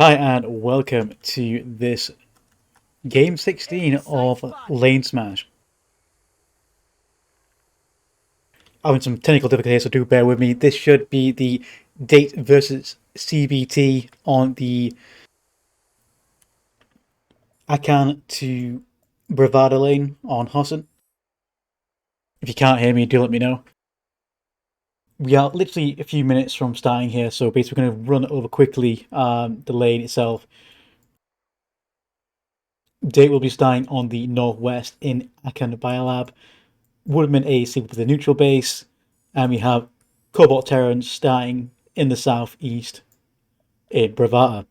Hi and welcome to this game 16 of LaneSmash. Having some technical difficulties, so do bear with me. This should be the Date versus CBT on the Akan to Bravada lane on Hassan. If you can't hear me, do let me know. We are literally a few minutes from starting here, so basically we're going to run over quickly the lane itself. Date will be starting on the northwest in Akan Biolab. Woodman AC with the neutral base, and we have Cobalt Terrans starting in the southeast in Bravata. I'm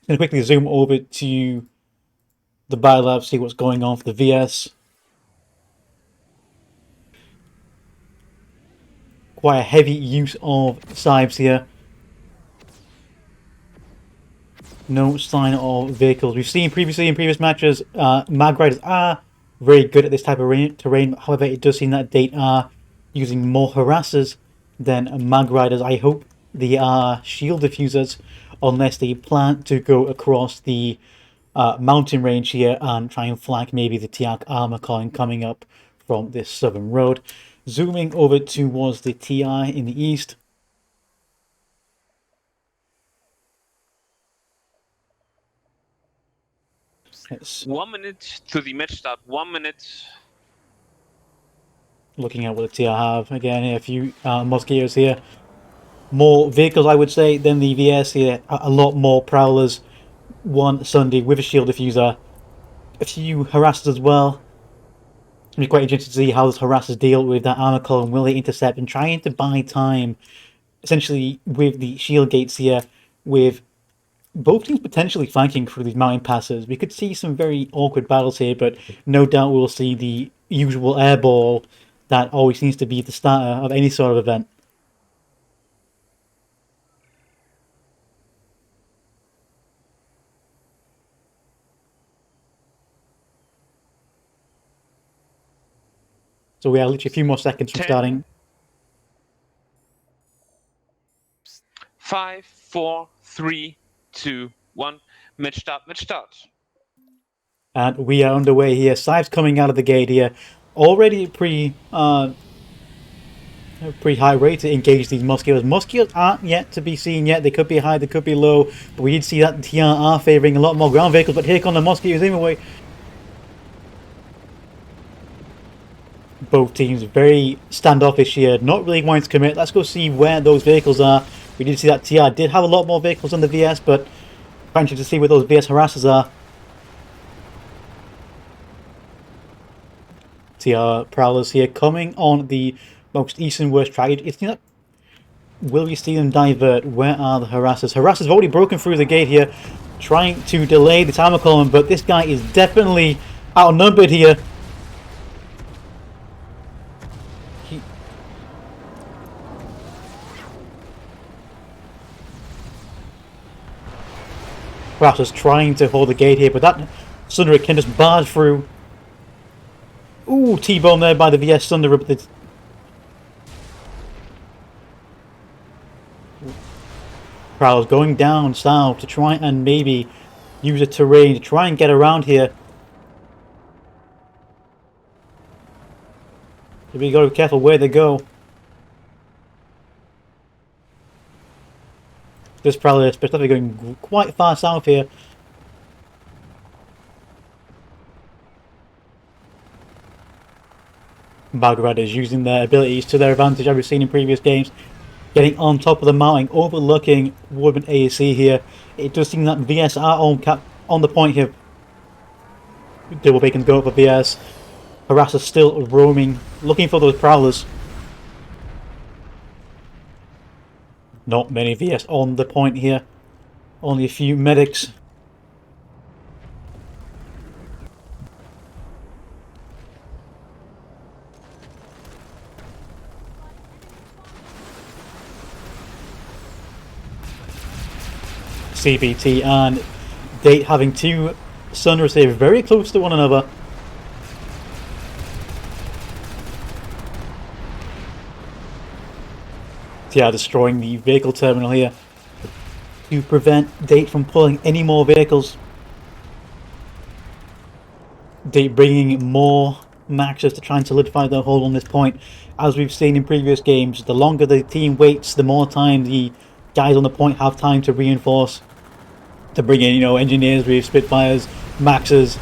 going to quickly zoom over to the Biolab, see what's going on for the VS. Quite a heavy use of Scythes here. No sign of vehicles. We've seen previously in previous matches, Mag Riders are very good at this type of terrain. However, it does seem that Date are using more harassers than Mag Riders. I hope they are shield diffusers, unless they plan to go across the mountain range here and try and flank maybe the Tiak armor column coming up from this southern road. Zooming over towards the TI in the east. It's 1 minute to the match start. 1 minute. Looking at what the TI have. Again, a few Musketeers here. More vehicles, I would say, than the VS here. A lot more Prowlers. One Sunday with a shield diffuser. A few harassers as well. It'll be quite interesting to see how those harassers deal with that armor column. Will they intercept and trying to buy time, essentially, with the shield gates here, with both teams potentially flanking through these mountain passes. We could see some very awkward battles here, but no doubt we'll see the usual airball that always seems to be the starter of any sort of event. So we are literally a few more seconds from 10, starting. 5, 4, 3, 2, 1. Match start. Match start. And we are underway here. Scythe's coming out of the gate here. Already pretty high rate to engage these Musketeers. Musketeers aren't yet to be seen yet. They could be high, they could be low. But we did see that the TR are favouring a lot more ground vehicles. But here come the Musketeers anyway. Both teams very standoffish here, not really wanting to commit. Let's go see where those vehicles are. We did see that TR did have a lot more vehicles than the VS, but trying to see where those VS harassers are. TR Prowlers here coming on the most eastern worst track. It's not. Will we see them divert? Where are the harassers? Harassers have already broken through the gate here, trying to delay the timer column, but this guy is definitely outnumbered here. Harassers trying to hold the gate here, but that Sunder can just barge through. Ooh, T-bone there by the VS Sunder. Prowlers going down south to try and maybe use a terrain to try and get around here. We gotta be careful where they go. This Prowler especially going quite far south here. Baghrad is using their abilities to their advantage, as we've seen in previous games. Getting on top of the mountain, overlooking Woodman ASC here. It does seem that VS are on the point here. Double Bacon go for VS. Harasser still roaming, looking for those Prowlers. Not many VS on the point here. Only a few medics. CBT and Date having two Sunras here very close to one another. Yeah, destroying the vehicle terminal here. to prevent Date from pulling any more vehicles. Date bringing more maxes to try and solidify their hold on this point. As we've seen in previous games, the longer the team waits, the more time the guys on the point have time to reinforce, to bring in, engineers with Spitfires, Maxes.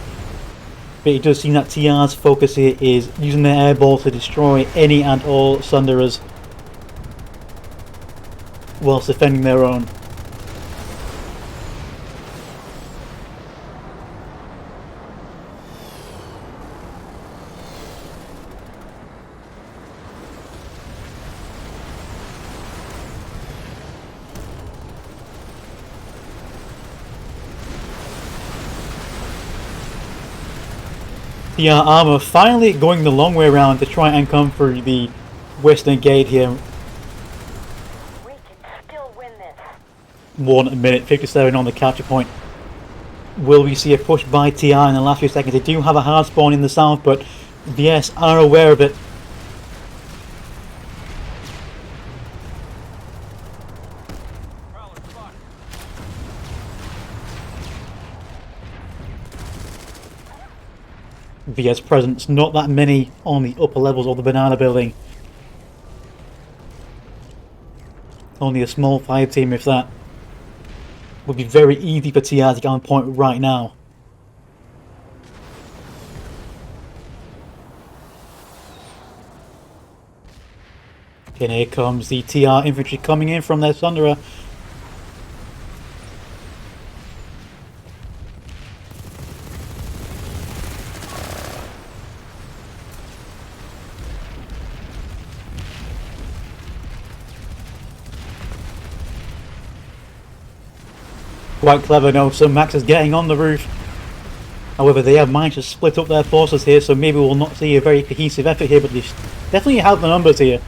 But it does seem that TR's focus here is using their airball to destroy any and all Sunderers whilst defending their own. The armor finally going the long way around to try and come through the western gate here. We can still win this. 1 minute 57 on the capture point. Will we see a push by TR in the last few seconds? They do have a hard spawn in the south, but VS are aware of it. VS presence, not that many on the upper levels of the banana building. Only a small fire team, if that. Would be very easy for TR to get on point right now. And here comes the TR infantry coming in from their Thunderer. Quite clever, no, so Max is getting on the roof. However, they have managed to split up their forces here, so maybe we'll not see a very cohesive effort here, but they definitely have the numbers here.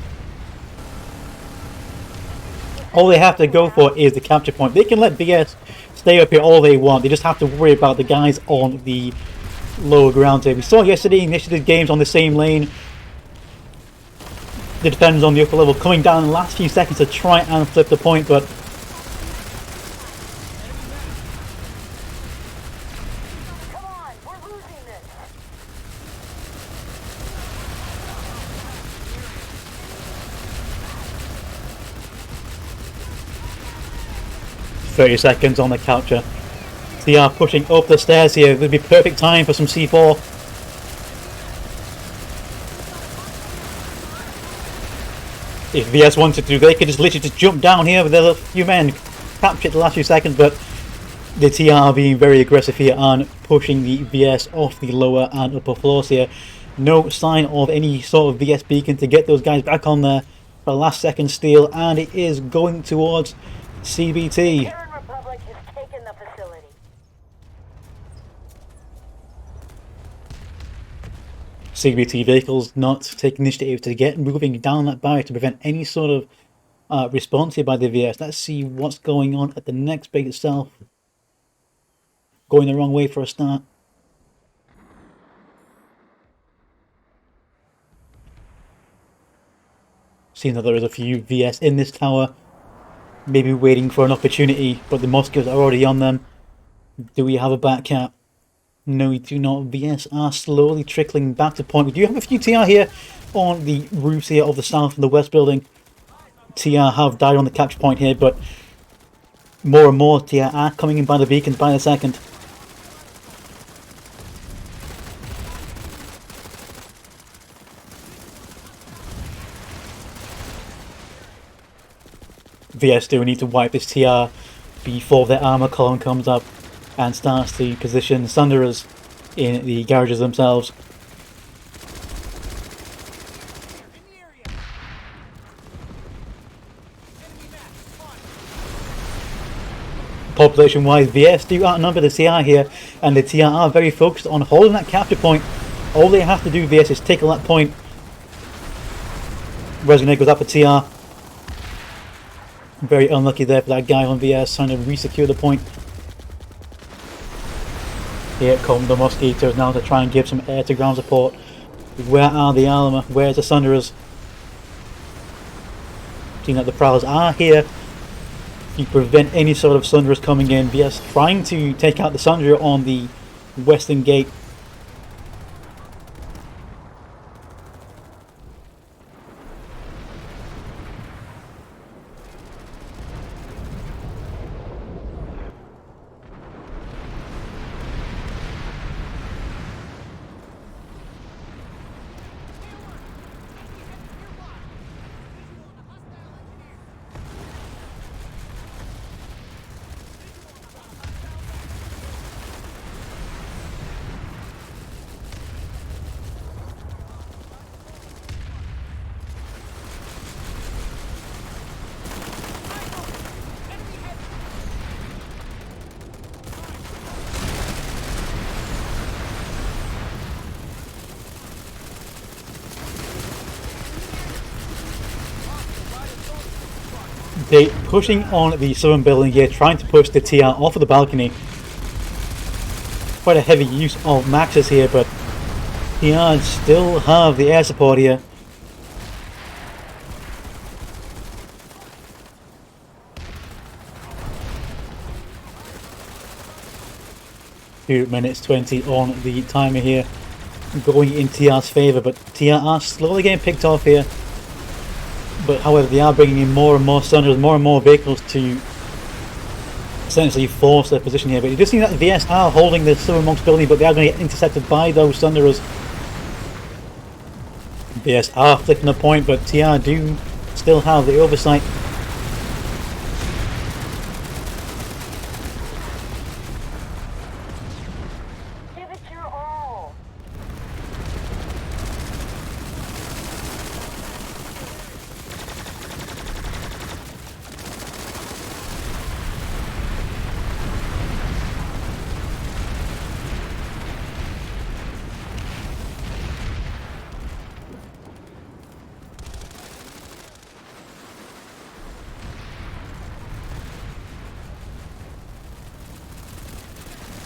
All they have to go for is the capture point. They can let BS stay up here all they want. They just have to worry about the guys on the lower ground here. We saw yesterday initiative games on the same lane. The defenders on the upper level coming down in the last few seconds to try and flip the point, but Come on, we're losing this. 30 seconds on the capture. They are pushing up the stairs here. It would be perfect time for some C4. If VS wanted to, they could just literally just jump down here with their few men, capture it the last few seconds, but the TR are being very aggressive here and pushing the VS off the lower and upper floors here. No sign of any sort of VS beacon to get those guys back on there for a last second steal, and it is going towards CBT. Terran Republic has taken the facility. CBT vehicles not taking initiative to get moving down that barrier to prevent any sort of response here by the VS. Let's see what's going on at the next base itself. Going the wrong way for a start. Seeing that there is a few VS in this tower, maybe waiting for an opportunity, but the Moscows are already on them. Do we have a back cap? No, we do not. VS are slowly trickling back to point. We do have a few TR here on the roofs here of the south and the west building. TR have died on the capture point here, but more and more TR are coming in by the beacons by the second. VS do need to wipe this TR before their armor column comes up and starts to position Sunderers in the garages themselves. Population wise, VS do outnumber the TR here, and the TR are very focused on holding that capture point. All they have to do, VS, is tickle that point. Resonate goes up for TR. Very unlucky there for that guy on VS trying to re-secure the point. Here come the Mosquitoes now to try and give some air-to-ground support. Where are the armor? Where's the Sunderers? Seeing that the Prowlers are here to prevent any sort of Sunderers coming in. VS trying to take out the Sunderer on the western gate. They pushing on the southern building here, trying to push the TR off of the balcony. Quite a heavy use of maxes here, but TR still have the air support here. Two minutes 20 on the timer here, going in TR's favour, but TR are slowly getting picked off here. But however, they are bringing in more and more Sunderers, more and more vehicles to essentially force their position here. But you do see that the VS are holding the southernmost building, but they are going to get intercepted by those Sunderers. VS are flicking the point, but TR do still have the oversight. Give it your all.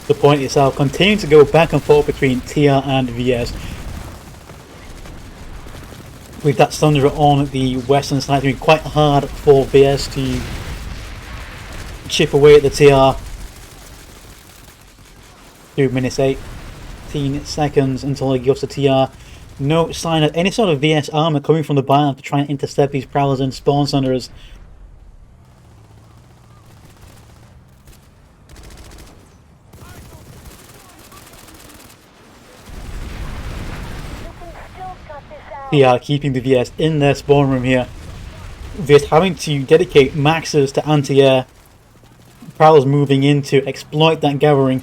The point itself continuing to go back and forth between TR and VS. With that Thunderer on the western side, it's been quite hard for VS to chip away at the TR. 2 minutes 18 seconds until it goes to TR. No sign of any sort of VS armor coming from the biome to try and intercept these Prowlers and spawn Thunderers. TR keeping the VS in their spawn room here. VS having to dedicate maxes to anti-air. Prowlers moving in to exploit that gathering.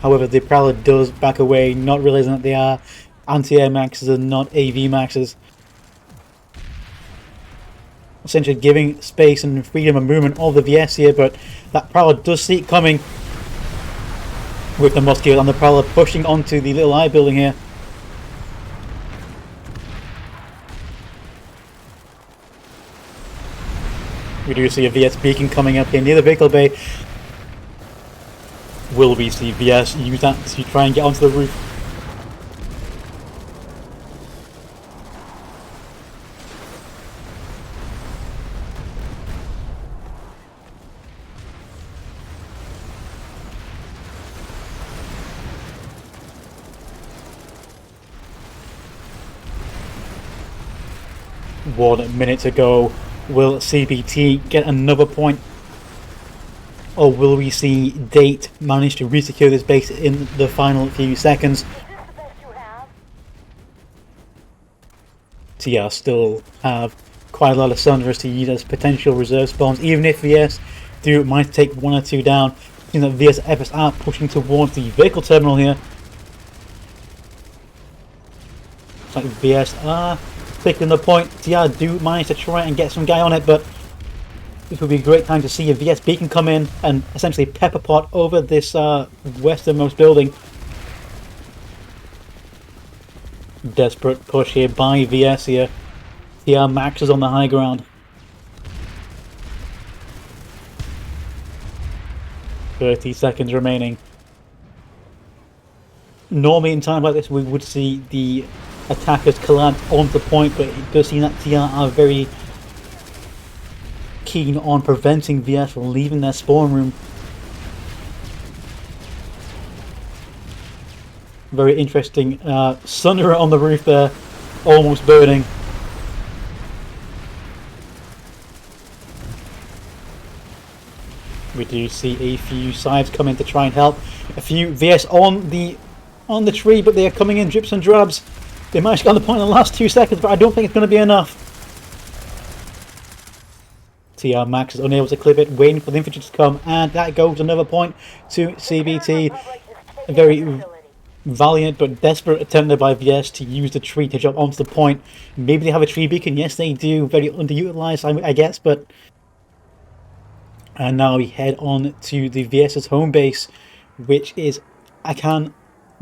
However, the Prowler does back away, not realizing that they are anti-air maxes and not AV maxes. Essentially giving space and freedom of movement of the VS here, but that Prowler does see it coming. With the Musketeer and the Prowler pushing onto the little eye building here. We do see a VS beacon coming up here near the vehicle bay. Will we see VS use that to try and get onto the roof? One minute to go. Will CBT get another point? Or will we see Date manage to resecure this base in the final few seconds? Is this the best you have? TR still have quite a lot of Sunderers to use as potential reserve spawns, even if VS do might take one or two down. You know, VS efforts are pushing towards the vehicle terminal here. It's like VS are picking the point. TR do manage to try and get some guy on it, but this would be a great time to see a VS beacon come in and essentially pepper pot over this westernmost building. Desperate push here by VS here. TR maxes on the high ground. 30 seconds remaining. Normally in times like this we would see the attackers collapse onto the point, but it does seem that TR are very keen on preventing VS from leaving their spawn room. Very interesting. Sunder on the roof there, almost burning. We do see a few sides come in to try and help. A few VS on the tree, but they are coming in drips and drabs. They managed to get on the point in the last 2 seconds, but I don't think it's going to be enough. TR Max is unable to clip it, waiting for the infantry to come, and that goes another point to CBT. A very valiant but desperate attempt by VS to use the tree to jump onto the point. Maybe they have a tree beacon. Yes, they do. Very underutilized, I guess, but... And now we head on to the VS's home base, which is Akan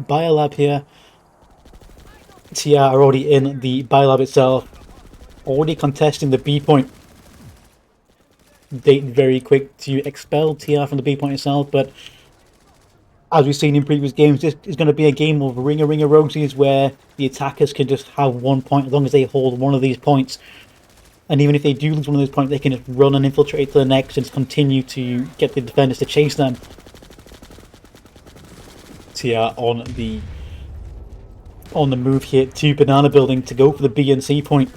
Biolab here. TR are already in the Biolab itself, already contesting the B point. They very quick to expel TR from the B point itself, but as we've seen in previous games, this is going to be a game of ringer rosies where the attackers can just have 1 point as long as they hold one of these points. And even if they do lose one of those points, they can just run and infiltrate to the next and continue to get the defenders to chase them. TR on the move here to Banana Building to go for the B and C point.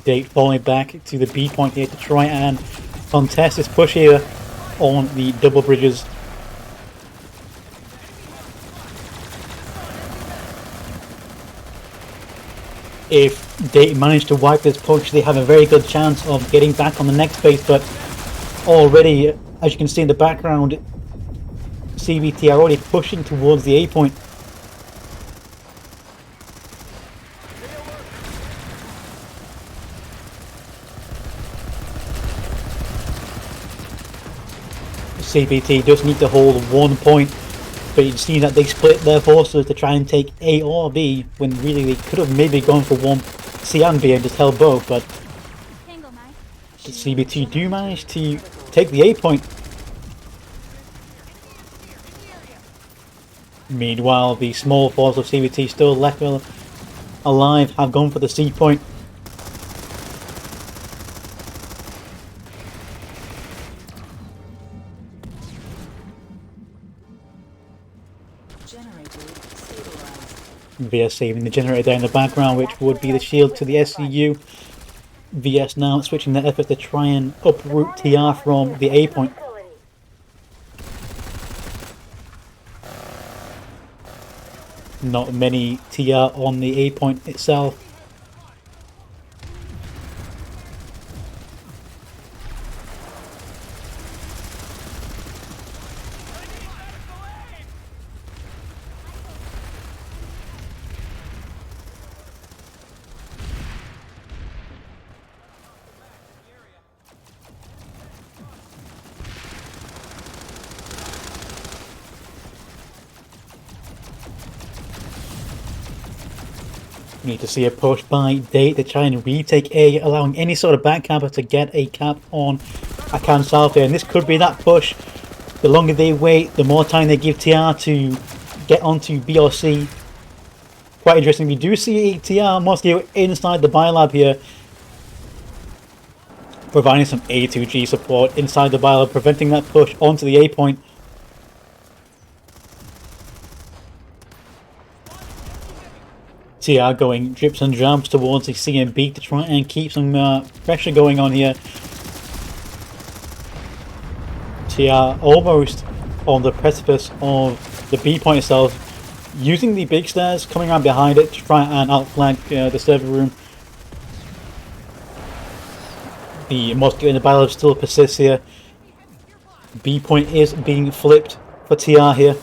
D8TE falling back to the B point here to try and contest this push here on the double bridges. If they manage to wipe this push, they have a very good chance of getting back on the next base, but already, as you can see in the background, CBT are already pushing towards the A point. CBT does need to hold 1 point, but you see that they split their forces to try and take A or B, when really they could have maybe gone for one C and B and just held both, but CBT do manage to take the A point. Meanwhile, the small force of CBT still left alive have gone for the C point. VS saving the generator there in the background, which would be the shield to the SCU. VS now switching their efforts to try and uproot TR from the A point. Not many TR on the A point itself. We need to see a push by D8TE to try and retake A, allowing any sort of back camper to get a cap on Akan South here. And this could be that push. The longer they wait, the more time they give TR to get onto B or C. Quite interesting. We do see TR mostly inside the Biolab here, providing some A2G support inside the Biolab, preventing that push onto the A point. TR going drips and drabs towards the C and B to try and keep some pressure going on here. TR almost on the precipice of the B point itself, using the big stairs, coming around behind it to try and outflank the server room. The mosquito in the battle still persists here. B point is being flipped for TR here.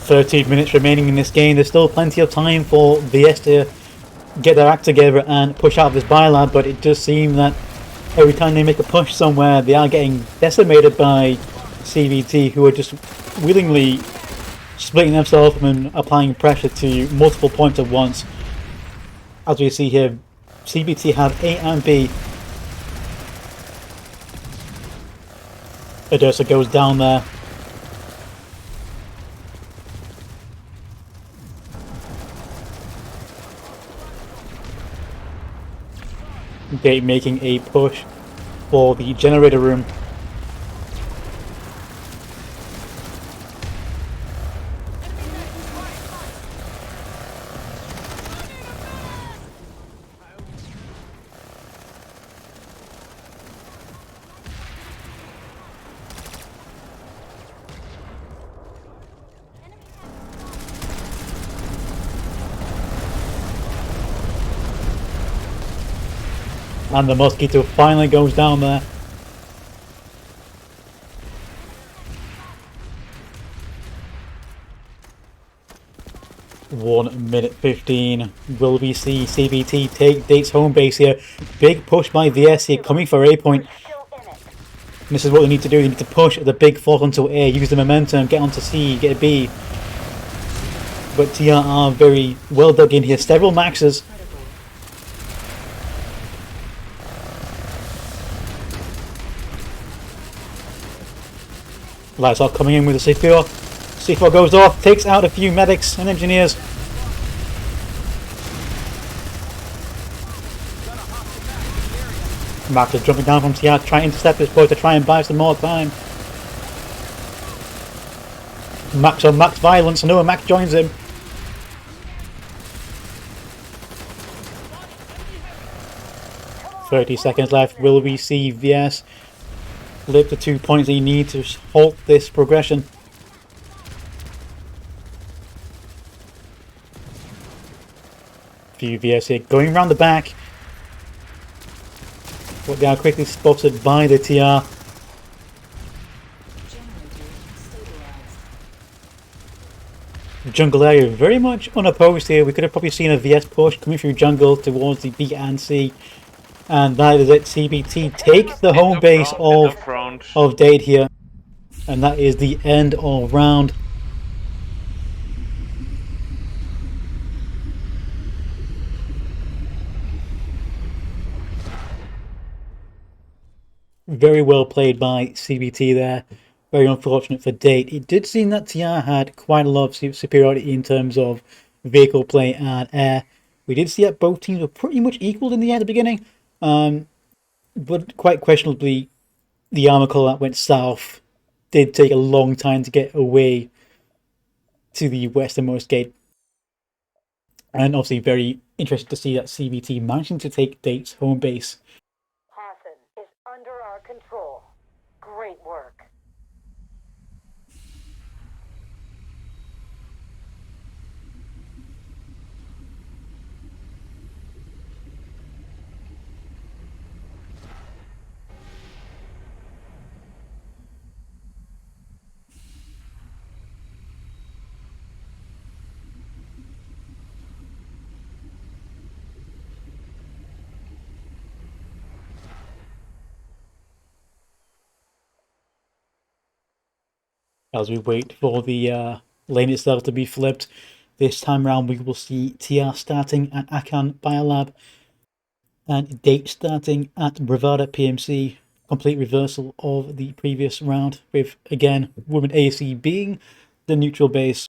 .13 minutes remaining in this game. There's still plenty of time for VS to get their act together and push out this Biolab, but it does seem that every time they make a push somewhere, they are getting decimated by CBT, who are just willingly splitting themselves and applying pressure to multiple points at once. As we see here, CBT have A and B. Odessa goes down there. Gate making a push for the generator room. And the Mosquito finally goes down there. (1 minute 15). Will we see CBT take Date's home base here? Big push by VS here, coming for A point. This is what they need to do. They need to push the big force onto A, use the momentum, get onto C, get a B. But TR are very well dug in here. Several maxes. Lights are coming in with a C4. C4 goes off, takes out a few medics and engineers. Max is jumping down from TR to try and intercept this boy to try and buy some more time. Max on max violence, no, Max joins him. .30 seconds left. Will we see VS lift the 2 points they need to halt this progression? Few VS here going around the back, but they are quickly spotted by the TR. Jungle area very much unopposed here. We could have probably seen a VS push coming through jungle towards the B and C. And that is it. CBT take the home base of Date here. And that is the end of round. Very well played by CBT there. Very unfortunate for Date. It did seem that TR had quite a lot of superiority in terms of vehicle play and air. We did see that both teams were pretty much equal in the air at the beginning. But quite questionably, the armor call that went south did take a long time to get away to the westernmost gate. And obviously very interested to see that CBT managing to take Date's home base. Hassan is under our control. Great work. As we wait for the lane itself to be flipped, this time around we will see TR starting at Akan Biolab and Date starting at Bravada PMC. Complete reversal of the previous round, with again Women AC being the neutral base.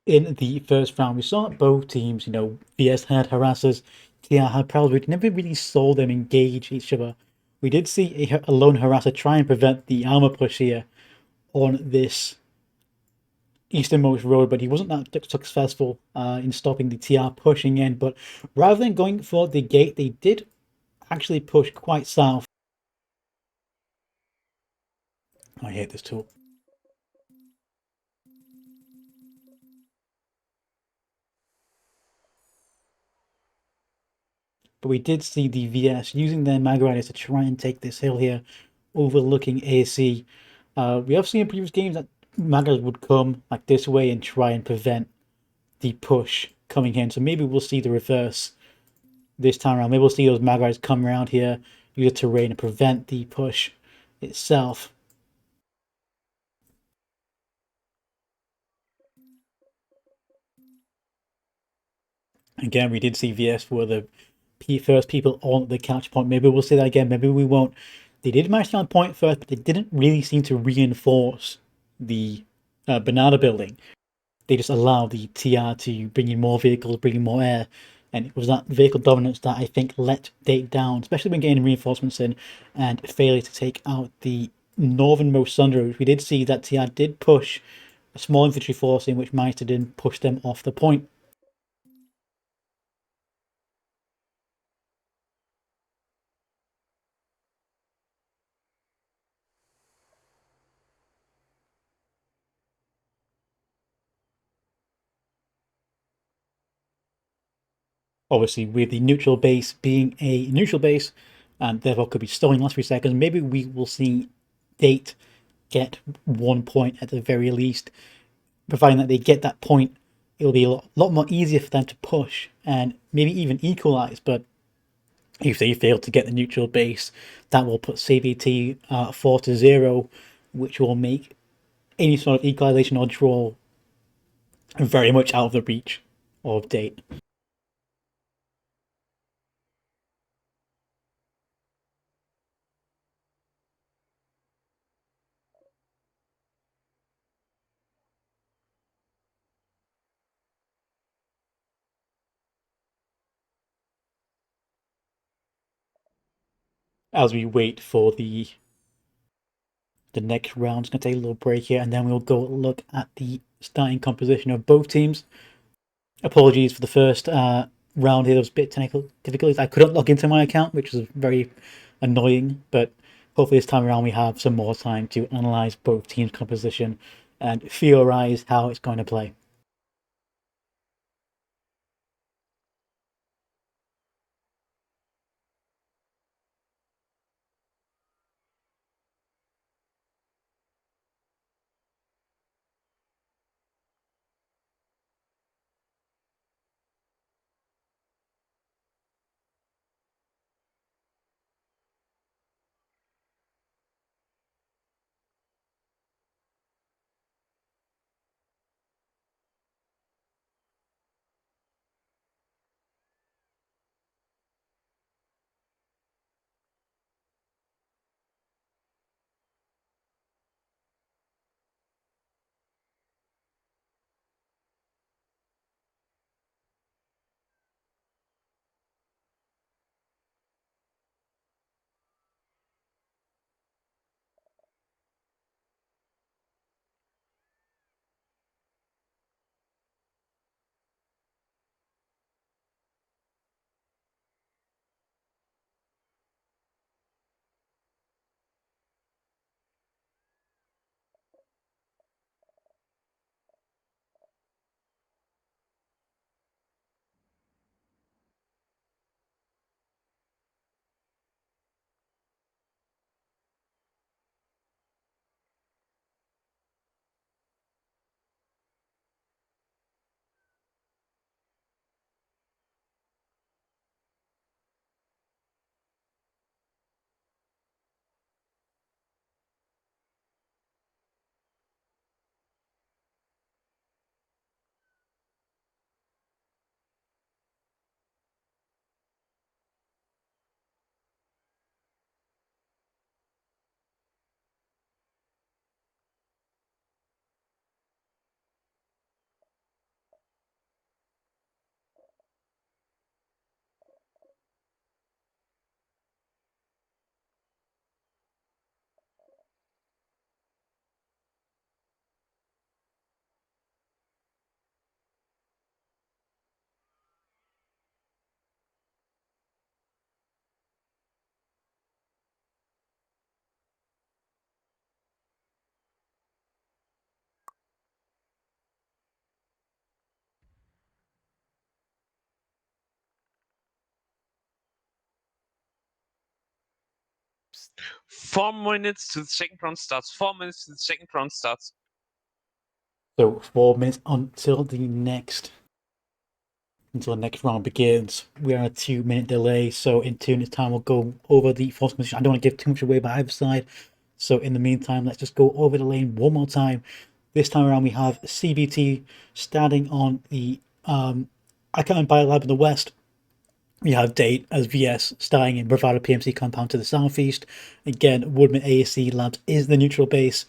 In the first round, we saw that both teams, VS had harassers, TR had prowlers. We never really saw them engage each other We did see a lone harasser try and prevent the armor push here on this easternmost road, but he wasn't that successful in stopping the TR pushing in. But rather than going for the gate, they did actually push quite south. I hate this tool. But we did see the VS using their mag riders to try and take this hill here, overlooking AC. We have seen in previous games that mag riders would come like this way and try and prevent the push coming in. So maybe we'll see the reverse this time around. Maybe we'll see those mag riders come around here, use the terrain and prevent the push itself. Again, we did see VS were the first people on the catch point. Maybe we'll see that again. Maybe we won't. They did manage to on point first, but they didn't really seem to reinforce the banana building. They just allowed the TR to bring in more vehicles, bring in more air. And it was that vehicle dominance that I think let Date down, especially when getting reinforcements in and failure to take out the northernmost Sunderer. We did see that TR did push a small infantry force in, which managed to then push them off the point. Obviously, with the neutral base being a neutral base, and therefore could be stolen last 3 seconds, maybe we will see Date get 1 point at the very least. Providing that they get that point, it'll be a lot more easier for them to push and maybe even equalize. But if they fail to get the neutral base, that will put CBT 4-0, which will make any sort of equalization or draw very much out of the reach of Date. As we wait for the next round, it's going to take a little break here, and then we'll go look at the starting composition of both teams. Apologies for the first round here. There was a bit of technical difficulties. I couldn't log into my account, which was very annoying, but hopefully this time around we have some more time to analyze both teams' composition and theorize how it's going to play. 4 minutes to the second round starts. 4 minutes to the second round starts. So 4 minutes until the next round begins. We are on a 2-minute delay, so in 2 minutes time we'll go over the force position. I don't want to give too much away by either side, so in the meantime let's just go over the lane one more time. This time around we have CBT starting on the Icon Biolab in the west. We have Date as VS starting in Bravado PMC compound to the southeast. Again, Woodman ASC Labs is the neutral base.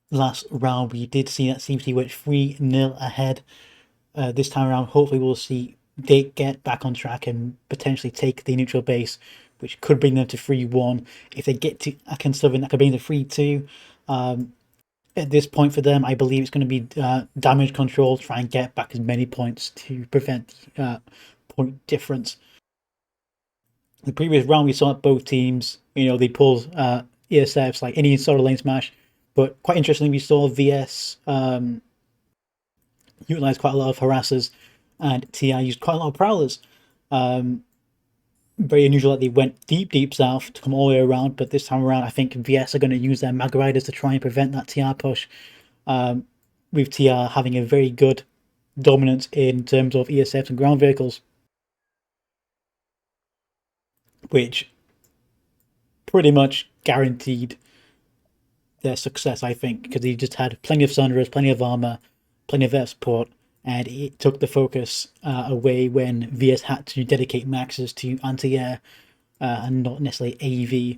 Last round we did see that CBT went 3-0 ahead. This time around hopefully we'll see Date get back on track and potentially take the neutral base, which could bring them to 3-1. If they get to Akan Southern, that could bring them to 3-2. At this point for them, I believe it's going to be damage control, try and get back as many points to prevent point difference. The previous round we saw that both teams, they pulled ESFs like any sort of LaneSmash, but quite interestingly we saw VS utilize quite a lot of harassers and TI used quite a lot of prowlers. Very unusual that they went deep south to come all the way around, but this time around I think VS are going to use their Mag Riders to try and prevent that TR push, with TR having a very good dominance in terms of ESFs and ground vehicles, which pretty much guaranteed their success, I think, because they just had plenty of Sunderers, plenty of armor, plenty of air support, and it took the focus away when VS had to dedicate maxes to anti-air and not necessarily AV,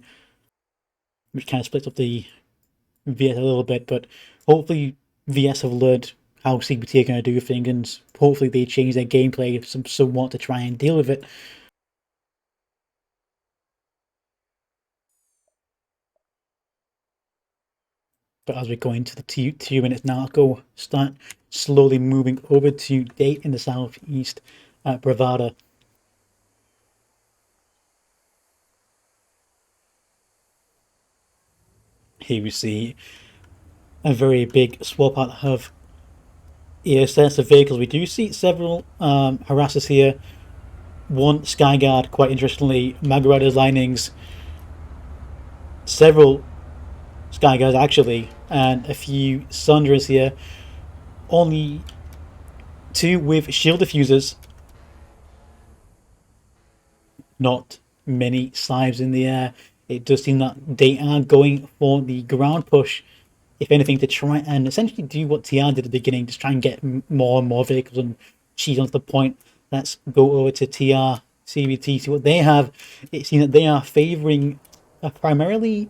which kind of splits up the VS a little bit. But hopefully VS have learned how CBT are going to do things, and hopefully they change their gameplay somewhat to try and deal with it. But as we go into the 2 minutes now, I'll start slowly moving over to Date in the southeast at Bravada. Here we see a very big swap out of ESS of vehicles. We do see several harassers here. One Skyguard, quite interestingly, Mag Riders linings, several Skyguards actually, and a few Sunderers here. Only 2 with shield diffusers. Not many Slives in the air. It does seem that they are going for the ground push, if anything, to try and essentially do what TR did at the beginning, just try and get more and more vehicles and cheese onto the point. Let's go over to TR CBT, see what they have. It seems that they are favouring primarily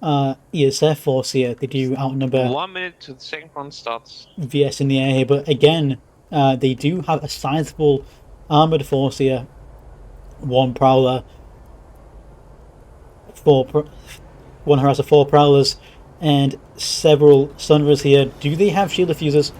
ESF force here. They do outnumber 1 minute to the second round starts. VS in the air here, but again, they do have a sizable armoured force here. 1 Prowler, 1 Harasser, 4 Prowlers, and several Sunderers here. Do they have shield diffusers?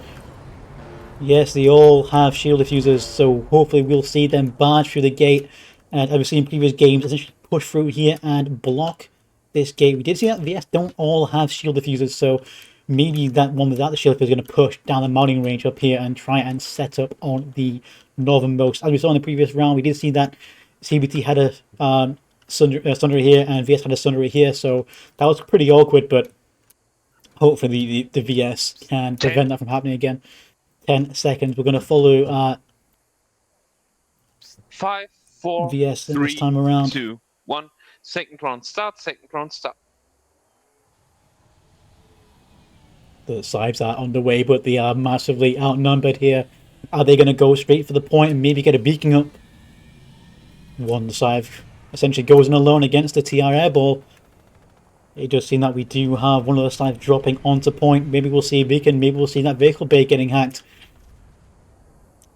Yes, they all have shield diffusers, so hopefully we'll see them barge through the gate, and as we've seen in previous games, essentially push through here and block this gate. We did see that VS don't all have shield diffusers, so maybe that one without the shield diffuser is going to push down the mounting range up here and try and set up on the northernmost. As we saw in the previous round, we did see that CBT had a Sunderer here and VS had a Sunderer here, so that was pretty awkward, but hopefully the VS can prevent that from happening again. 10 seconds. We're going to follow 5, 4, VS 3, this time around. 2, 1. Second round start. Second round start. The Slives are on the way, but they are massively outnumbered here. Are they going to go straight for the point and maybe get a beacon up? One Slive essentially goes in alone against the TR airball. It does seem that we do have one of the Slives dropping onto point. Maybe we'll see a beacon. Maybe we'll see that vehicle bay getting hacked.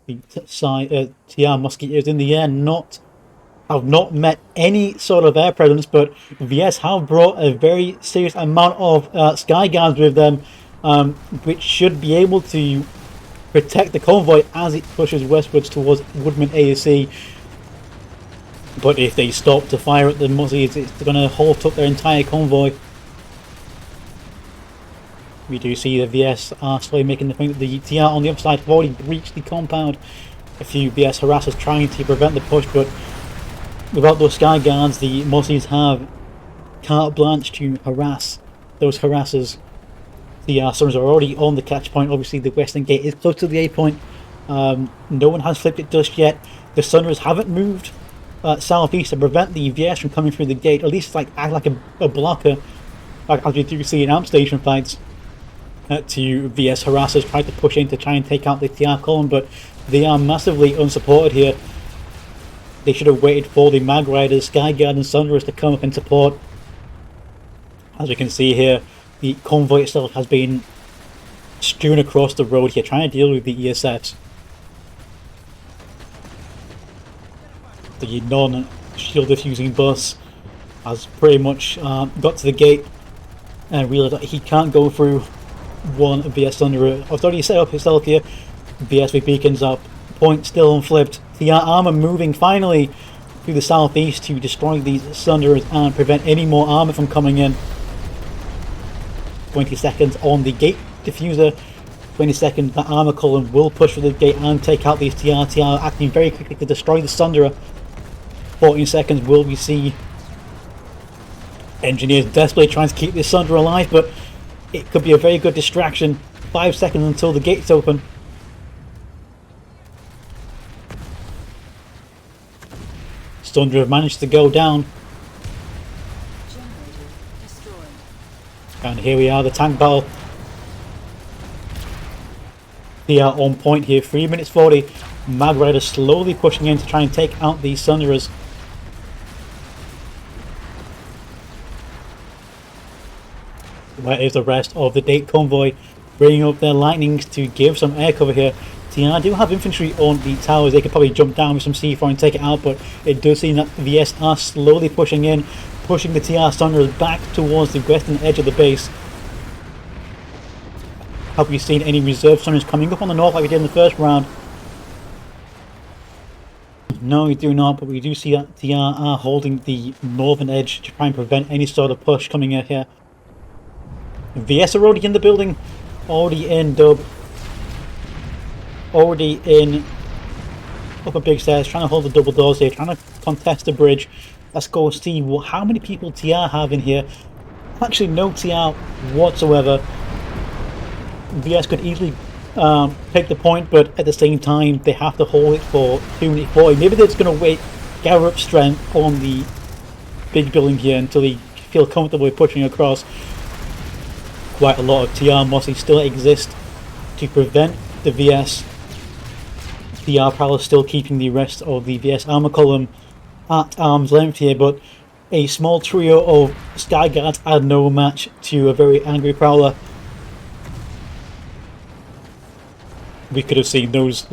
The TR Musketeers in the air have not met any sort of air presence, but VS have brought a very serious amount of Sky Guards with them, which should be able to protect the convoy as it pushes westwards towards Woodman ASC. But if they stop to fire at the Muzzies, it's going to halt up their entire convoy. We do see the VS are slowly making the point that the TR on the other side have already breached the compound. A few VS harassers trying to prevent the push, but without those sky guards, the Mossies have carte blanche to harass those harassers. The Suns are already on the catch point. Obviously, the western gate is close to the A point. No one has flipped it just yet. The Sunras haven't moved southeast to prevent the VS from coming through the gate, or at least act like a blocker, like as we do see in amp station fights. To VS harassers try to push in to try and take out the TR column, but they are massively unsupported here. They should have waited for the Mag Riders, Skyguard and Sunras to come up in support. As we can see here, the convoy itself has been strewn across the road here, trying to deal with the ESFs. The non-shield diffusing bus has pretty much got to the gate and realised that he can't go through one VS Thunder. I've already set up himself here. VSV beacons up, point still unflipped. The armor moving finally through the southeast to destroy these Thunderers and prevent any more armor from coming in. 20 seconds on the gate diffuser. 20 seconds, the armor column will push through the gate and take out these TR. TR acting very quickly to destroy the Thunderer. 14 seconds, will we see engineers desperately trying to keep this Thunderer alive, but it could be a very good distraction. 5 seconds until the gate's open. Thunder have managed to go down. And here we are, the tank battle. They are on point here, 3 minutes 40. Mag Rider slowly pushing in to try and take out these Thunderers. Where is the rest of the Date convoy? Bringing up their lightnings to give some air cover here. TR do have infantry on the towers. They could probably jump down with some C4 and take it out, but it does seem that VS are slowly pushing in, pushing the TR Thunderers back towards the western edge of the base. Have we seen any reserve Thunderers coming up on the north like we did in the first round? No, we do not, but we do see that TR are holding the northern edge to try and prevent any sort of push coming in here. VS are already in the building, already in Dub, already in upper big stairs, trying to hold the double doors here, trying to contest the bridge. Let's go see how many people TR have in here. Actually, no TR whatsoever. VS could easily take the point, but at the same time, they have to hold it for 2 minutes 40. Maybe they're just going to wait, gather up strength on the big building here until they feel comfortable with pushing across. Quite a lot of TR Mossy still exist to prevent the VS. TR Prowler still keeping the rest of the VS armor column at arm's length here, but a small trio of Sky Guards are no match to a very angry Prowler. We could have seen those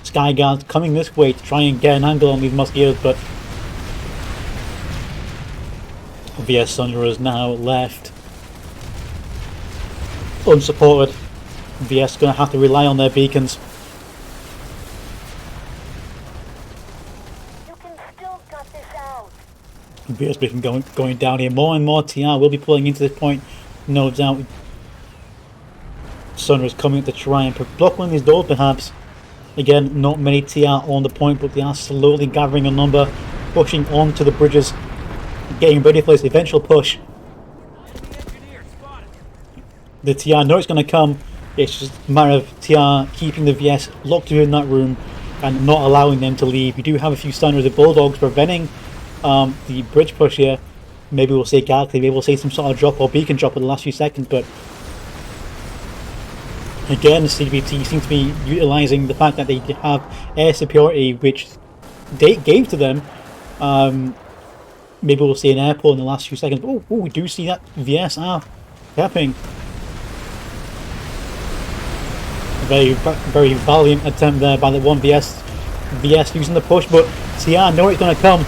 Sky Guards coming this way to try and get an angle on these Musketeers, but VS Thunder is now left unsupported. VS going to have to rely on their beacons. You can still cut this out. VS beacon going down here. More and more TR will be pulling into this point, no doubt. Sunra is coming to try and block one of these doors perhaps. Again, not many TR on the point, but they are slowly gathering a number, pushing onto the bridges, getting ready for this eventual push. The TR know it's going to come. It's just a matter of TR keeping the VS locked within that room and not allowing them to leave. We do have a few stunners of Bulldogs preventing the bridge push here. Maybe we'll see Galaxy, maybe we'll see some sort of drop or beacon drop in the last few seconds, but again, the CBT seems to be utilising the fact that they have air superiority, which they gave to them. Maybe we'll see an airport in the last few seconds. Oh, we do see that VS are capping. Very valiant attempt there by the one VS using the push, but TR know it's going to come.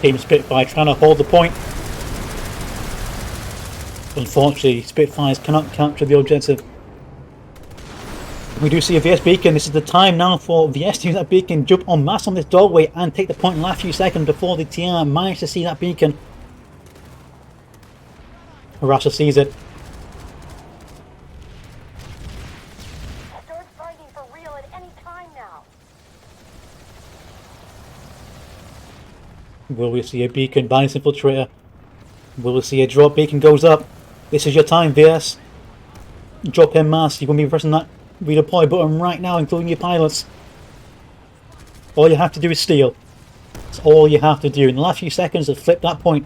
Team Spitfire trying to hold the point. Unfortunately, Spitfires cannot capture the objective. We do see a VS beacon. This is the time now for VS to use that beacon, jump en masse on this doorway and take the point in the last few seconds before the TR manage to see that beacon. Harasser sees it. Start fighting for real at any time now. Will we see a beacon by this infiltrator? Will we see a drop? Beacon goes up. This is your time, VS. Drop en masse. You're going to be pressing that redeploy button right now, including your pilots. All you have to do is steal. That's all you have to do. In the last few seconds to flip that point,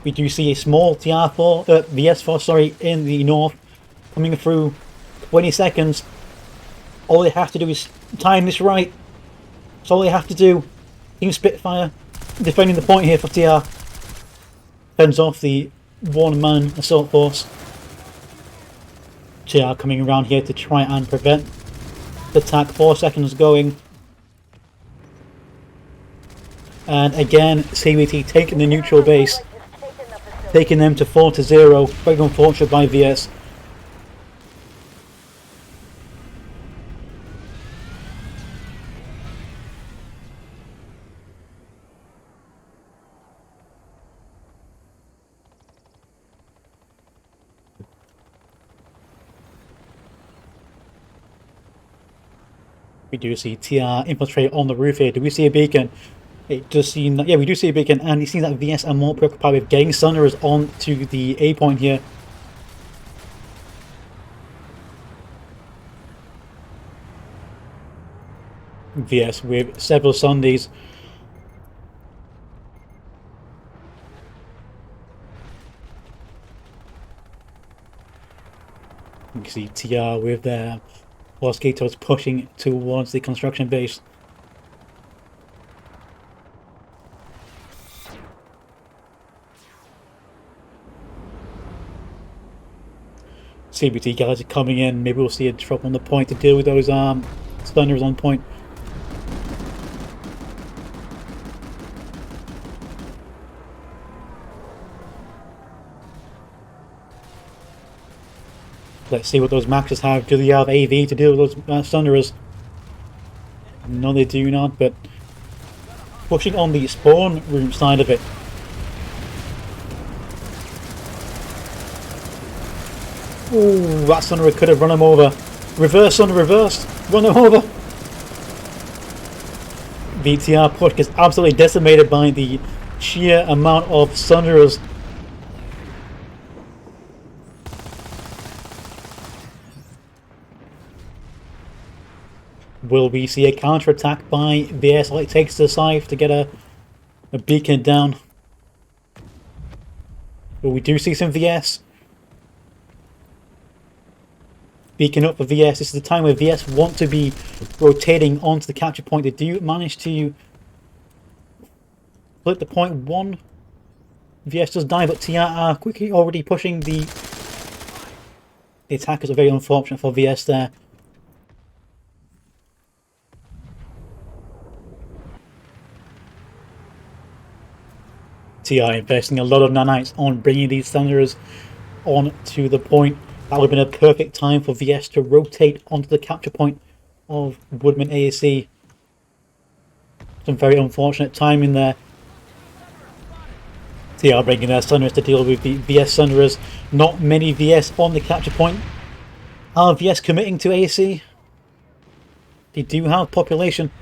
we do see a small VS force, sorry, in the north coming through 20 seconds. All you have to do is time this right. That's all you have to do. Team Spitfire defending the point here for TR. Fends off the one-man assault force. TR coming around here to try and prevent the attack. 4 seconds going. And again, CBT taking the neutral base. Taking them to 4-0. Very unfortunate by VS. We do see TR infiltrate on the roof here. Do we see a beacon? It does seem that, yeah, we do see a beacon, and it seems that VS are more preoccupied with getting Sunderers onto the A point here. VS with several Sundays. You can see TR with their Mosquitoes pushing towards the construction base. CBT guys are coming in. Maybe we'll see a drop on the point to deal with those stunners on point. Let's see what those maxes have. Do they have AV to deal with those Thunderers? No, they do not, but pushing on the spawn room side of it. Ooh, that Thunderer could have run him over. Reverse Thunder, reversed. Run him over. VTR push gets absolutely decimated by the sheer amount of Thunderers. Will we see a counter-attack by VS? All it takes the Scythe to get a beacon down. But we do see some VS. Beacon up for VS. This is the time where VS want to be rotating onto the capture point. They do manage to flip the point one. VS does die, but TR are quickly already pushing the attackers. Are very unfortunate for VS there. TR investing a lot of nanites on bringing these Thunderers on to the point. That would have been a perfect time for VS to rotate onto the capture point of Woodman ASC. Some very unfortunate timing there. TR bringing their Thunderers to deal with the VS Thunderers. Not many VS on the capture point. Are VS committing to ASC? They do have population.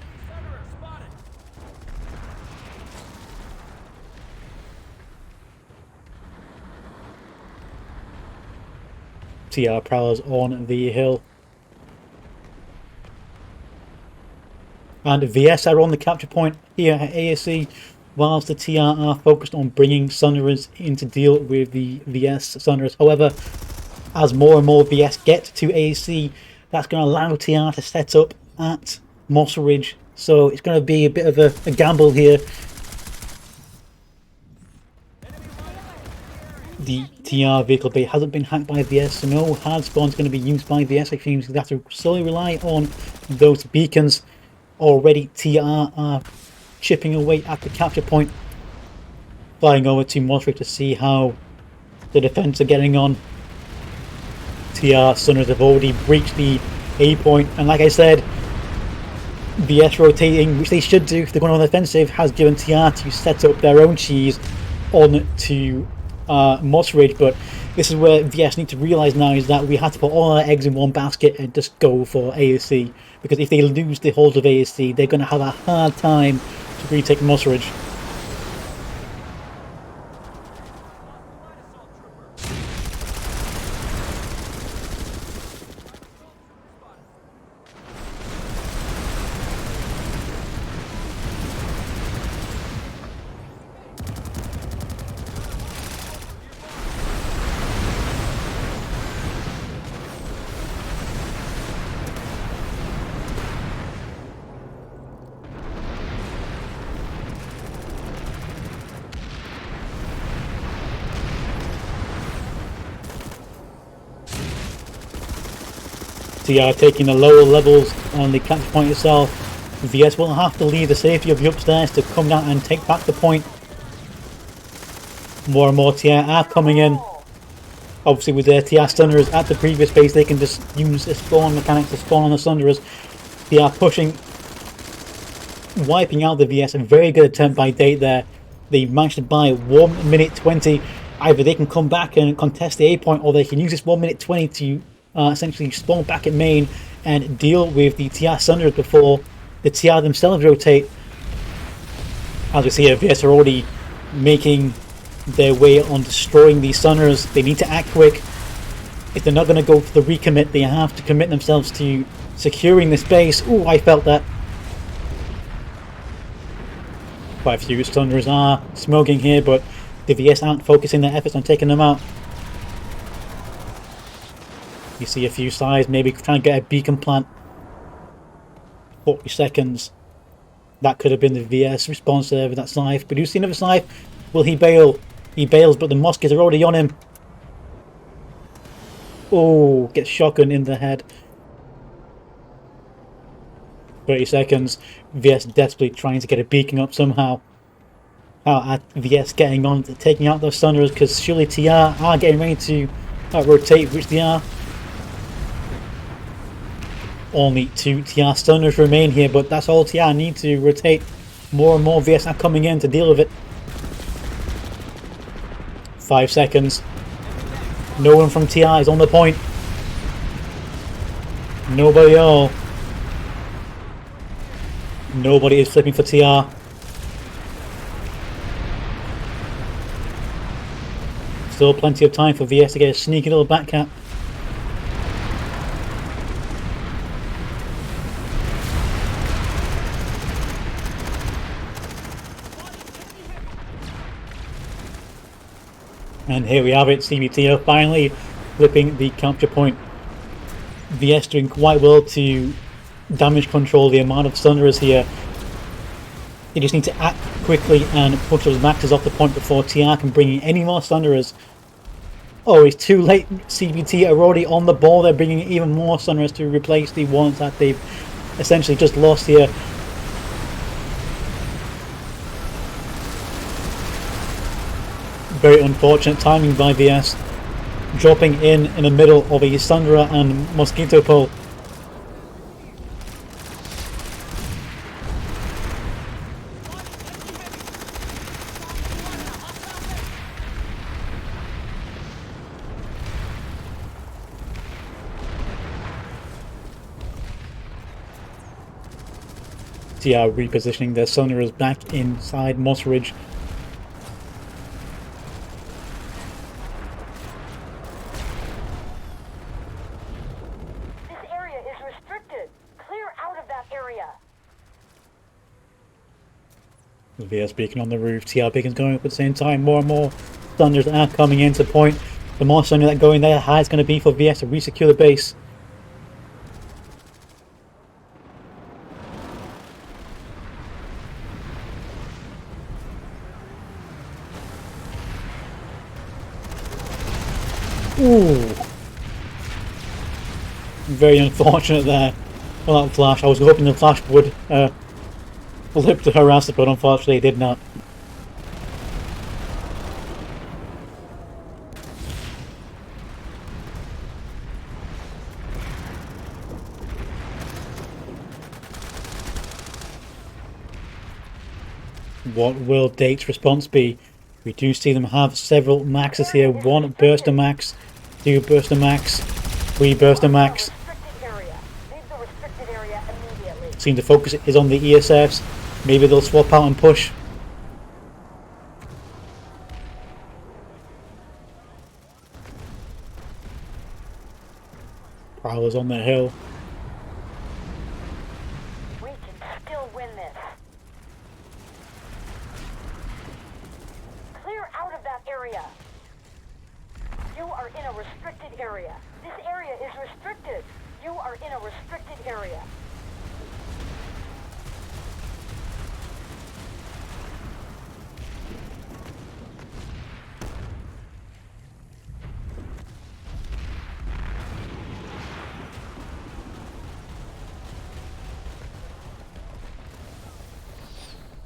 TR prowlers on the hill. And VS are on the capture point here at ASC, whilst the TR are focused on bringing Thunderers in to deal with the VS Thunderers. However, as more and more VS get to ASC, that's going to allow TR to set up at Moss Ridge. So it's going to be a bit of a gamble here. The TR vehicle bay hasn't been hacked by VS, so no hard spawn is going to be used by VS. I think they have to solely rely on those beacons. Already TR are chipping away at the capture point. Flying over to Mossrick to see how the defense are getting on. TR Sunners have already breached the A point, and like I said, VS rotating, which they should do if they're going on the offensive, has given TR to set up their own cheese on to Moss Ridge. But this is where VS need to realise now is that we have to put all our eggs in one basket and just go for ASC, because if they lose the hold of ASC, they're going to have a hard time to retake Moss Ridge. TR taking the lower levels on the capture point itself. VS will have to leave the safety of the upstairs to come down and take back the point. More and more TR are coming in. Obviously with their TR stunners at the previous base, they can just use a spawn mechanic to spawn on the sunderers. They are pushing, wiping out the VS. A very good attempt by Date there. They managed to buy 1 minute 20. Either they can come back and contest the A point, or they can use this 1 minute 20 to essentially spawn back at main and deal with the TR Sunderers before the TR themselves rotate. As we see here, VS are already making their way on destroying these Sunderers. They need to act quick. If they're not going to go for the recommit, they have to commit themselves to securing this base. Ooh, I felt that. Quite a few Sunderers are smoking here, but the VS aren't focusing their efforts on taking them out. You see a few sides, maybe trying to get a beacon plant. 40 seconds. That could have been the VS response there with that scythe. But you see another scythe? Will he bail? He bails, but the Muskets are already on him. Oh, gets shotgun in the head. 30 seconds. VS desperately trying to get a beacon up somehow. How VS getting on to taking out those Thunderers, because surely TR are getting ready to rotate, which they are. Only 2 TR Stunners remain here, but that's all TR need to rotate. More and more VS are coming in to deal with it. 5 seconds. No one from TR is on the point. Nobody at all. Nobody is flipping for TR. Still plenty of time for VS to get a sneaky little back cap. And here we have it, CBT are finally flipping the capture point. VS doing quite well to damage control the amount of Thunderers here. They just need to act quickly and push those maxes off the point before TR can bring in any more Thunderers. Oh, it's too late. CBT are already on the ball. They're bringing in even more Thunderers to replace the ones that they've essentially just lost here. Very unfortunate timing by VS, dropping in the middle of a Thunderer and Mosquito Pole. TR repositioning their Thunderers back inside Moss Ridge. VS beacon on the roof, TR beacon's going up at the same time. More and more Thunders are coming into point. The more Thunder that go in there, the higher it's going to be for VS to re-secure the base. Ooh. Very unfortunate there. Well, that flash, I was hoping the flash would flip to harass it, but unfortunately it did not. What will Date's response be? We do see them have several maxes here. 1 burster max, 2 burster max, 3 burster max. Seem the focus is on the ESFs. Maybe they'll swap out and push. Prowler's on the hill. We can still win this. Clear out of that area. You are in a restricted area. This area is restricted. You are in a restricted area.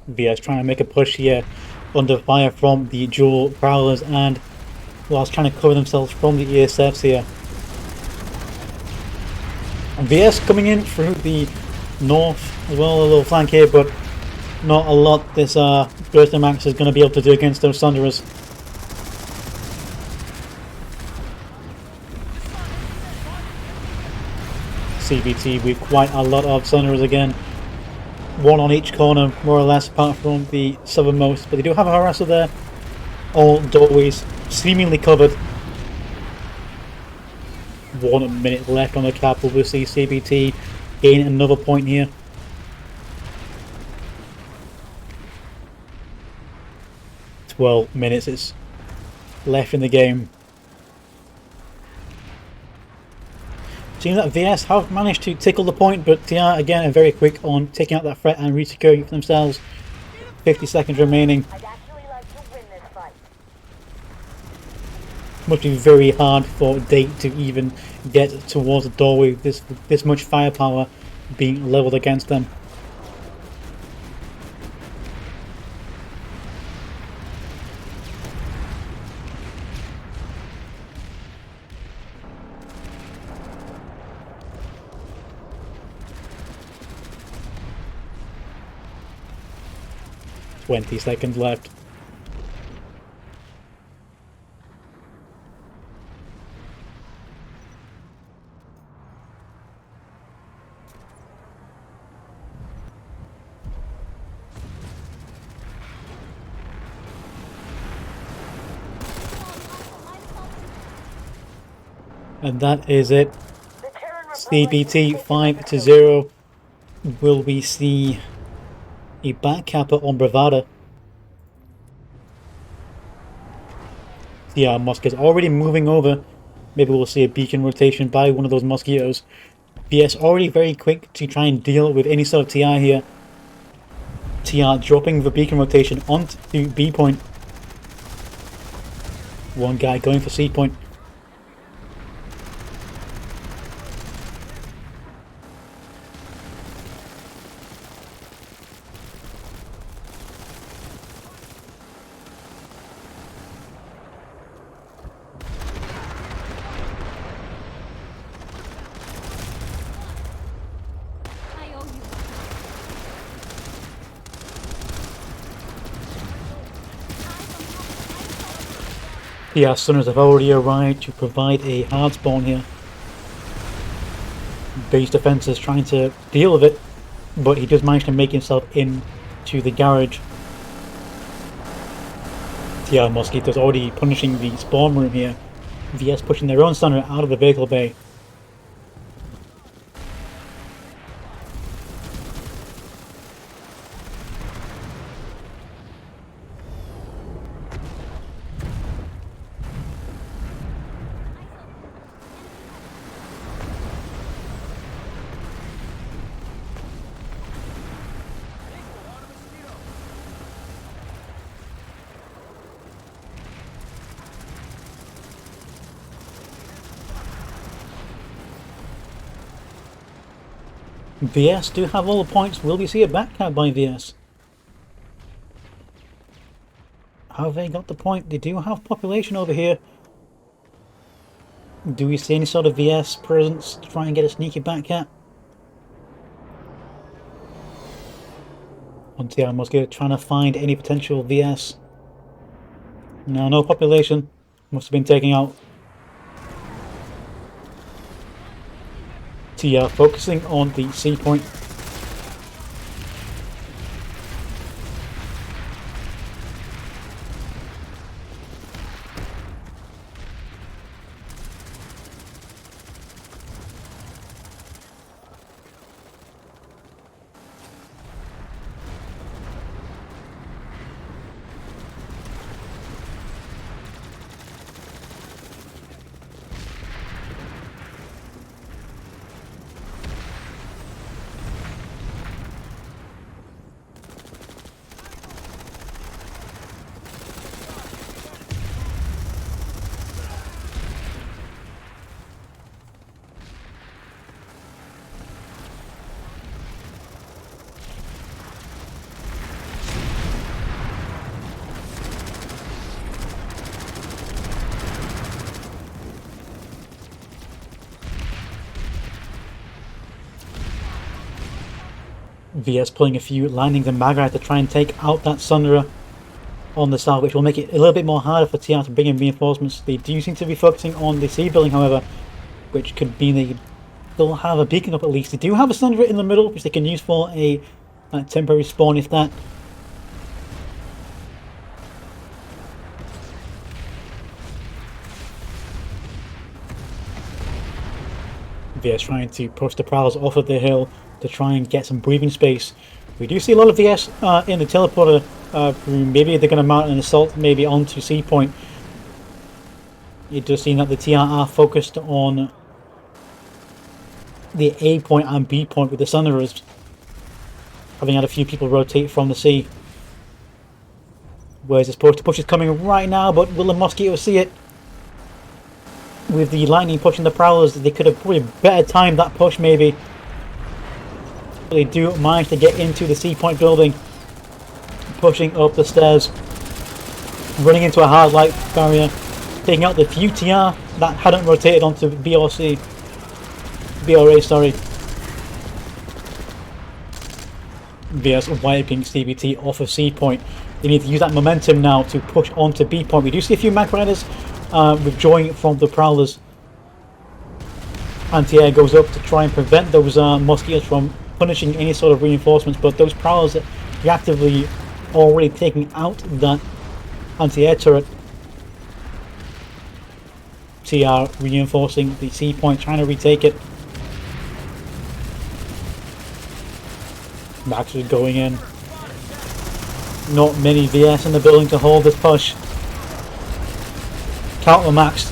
VS trying to make a push here under fire from the dual prowlers, and whilst trying to cover themselves from the ESFs here. And VS coming in through the north as well, a little flank here, but not a lot this Burster Max is going to be able to do against those Thunderers. CBT with quite a lot of Thunderers again. 1 on each corner, more or less, apart from the southernmost. But they do have a harasser there. All doorways seemingly covered. 1 minute left on the cap. We'll see CBT gain another point here. "12 minutes is left in the game." Seems that VS have managed to tickle the point, but TR again are very quick on taking out that threat and re-securing for themselves. 50 seconds remaining. I'd actually like to win this fight. Must be very hard for Date to even get towards the doorway with this much firepower being leveled against them. "20 seconds left." And that is it. CBT 5-0. Will we see a backcapper on Bravada? Yeah, Musk is already moving over. Maybe we'll see a beacon rotation by one of those mosquitoes. VS already very quick to try and deal with any sort of TI here. TR dropping the beacon rotation onto B point. 1 guy going for C point. The Stunners have already arrived to provide a hard spawn here. Base defense is trying to deal with it, but he does manage to make himself into the garage. TR Mosquitoes already punishing the spawn room here. VS pushing their own stunner out of the vehicle bay. VS do have all the points. Will we see a backcap by VS? Have they got the point? They do have population over here. Do we see any sort of VS presence to try and get a sneaky backcap? on TR Moscow, trying to find any potential VS. No population. Must have been taking out. TR focusing on the C point. VS pulling a few landings and Magrat to try and take out that Sunderer on the south, which will make it a little bit more harder for TR to bring in reinforcements. They do seem to be focusing on the C building, however, which could mean they still have a beacon up at least. They do have a Sunderer in the middle, which they can use for a temporary spawn if that. VS trying to push the Prowlers off of the hill to try and get some breathing space. We do see a lot of VS in the teleporter room. Maybe they're going to mount an assault maybe onto C point. It does seem that the TR are focused on the A point and B point with the Sunderers, having had a few people rotate from the C. Where's this push? The push is coming right now, but will the Mosquito see it? With the lightning pushing the Prowlers, they could have probably better timed that push maybe. But they do manage to get into the C point building, pushing up the stairs, running into a hard light barrier, taking out the few TR that hadn't rotated onto BRA, sorry. VS wiping CBT off of C point. They need to use that momentum now to push onto B point. We do see a few Mag Riders withdrawing from the Prowlers. Anti-air goes up to try and prevent those Mosquitoes from punishing any sort of reinforcements, but those Prowlers are reactively already taking out that anti-air turret. TR reinforcing the C point, trying to retake it. Max is going in. Not many VS in the building to hold this push. Counter Max.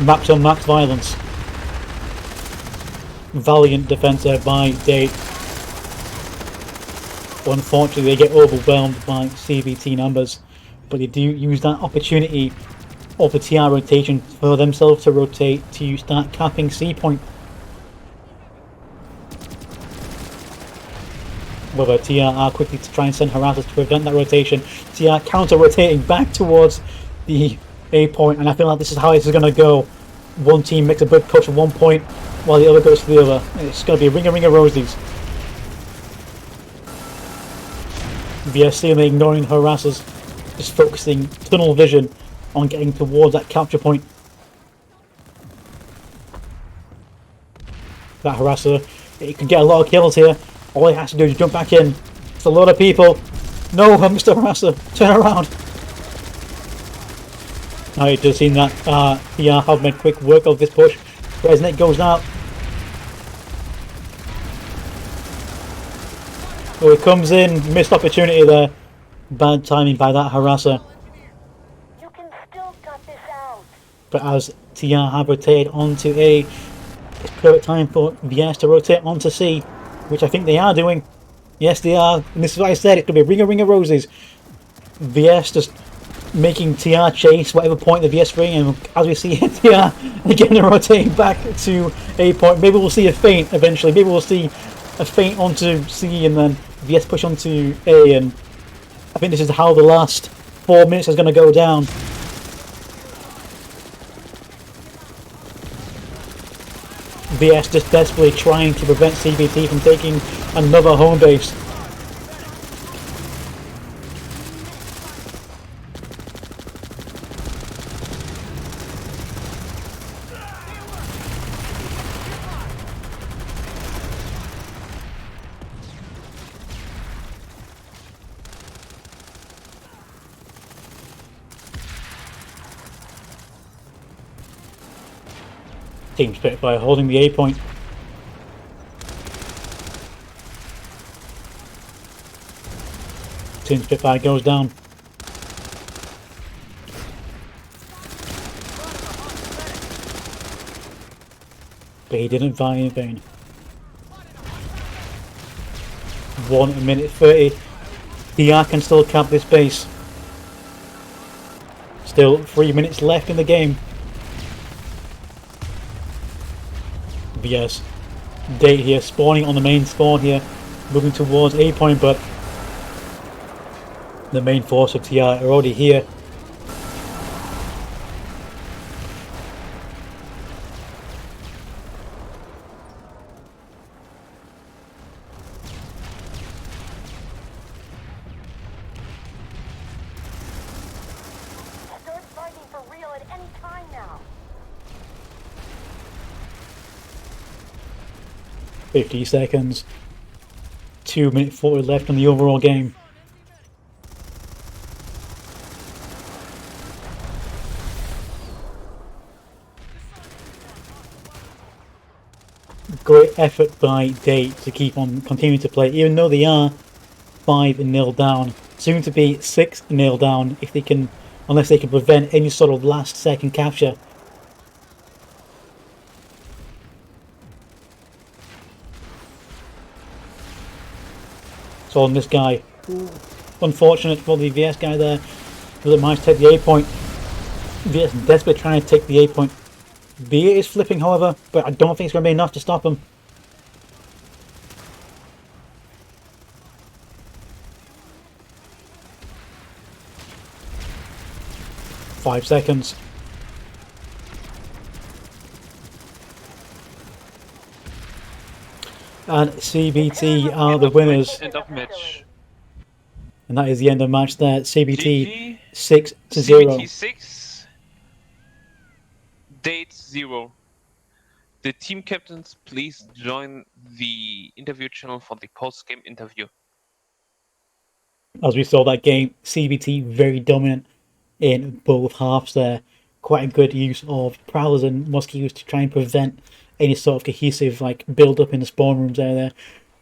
Max on max violence. Valiant defense there by D8. Unfortunately, they get overwhelmed by CBT numbers, but they do use that opportunity of the TR rotation for themselves to rotate to start capping C point. However, TR are quickly to try and send harassers to prevent that rotation. TR counter-rotating back towards the A point, and I feel like this is how this is going to go. One team makes a big push at one point, while the other goes to the other. It's going to be a ring of rosies. VS seemingly ignoring harassers, just focusing tunnel vision on getting towards that capture point. That harasser, it can get a lot of kills here. All he has to do is jump back in. It's a lot of people. No, Mr. Harasser, turn around. Now it does seem that TR have made quick work of this push. Resnet goes out. Oh, he comes in. Missed opportunity there. Bad timing by that harasser. You can still cut this out. But as TR have rotated onto A, it's perfect time for VS to rotate onto C, which I think they are doing. Yes, they are. And this is what I said. It could be a ring of roses. VS just making TR chase whatever point the VS ring, and as we see TR again rotating back to A point. Maybe we'll see a feint eventually. Maybe we'll see a feint onto C and then VS push onto A, and I think this is how the last 4 minutes is going to go down. VS just desperately trying to prevent CBT from taking another home base. Team Spitfire holding the A point. Team Spitfire goes down. But he didn't fire in vain. 1 minute 30. TR can still cap this base. Still 3 minutes left in the game. VS D8TE here, spawning on the main spawn here, moving towards A point, but the main force of TR are already here. Start fighting for real at any time now. 50 seconds. 2 minute 40 left in the overall game. Great effort by D8TE to keep on continuing to play, even though they are 5-0 down. Soon to be 6-0 down if they can, unless they can prevent any sort of last second capture. It's all on this guy. Unfortunate for the VS guy there. Doesn't manage to take the A point. VS desperately trying to take the A point. V8 is flipping, however, but I don't think it's going to be enough to stop him. Five seconds. And CBT are the winners. End of match. And that is the end of the match there. CBT GG. 6-0. CBT 6. D8TE 0. The team captains, please join the interview channel for the post-game interview. As we saw that game, CBT very dominant in both halves there. Quite a good use of prowlers and mosquitoes to try and prevent any sort of cohesive like build up in the spawn rooms there.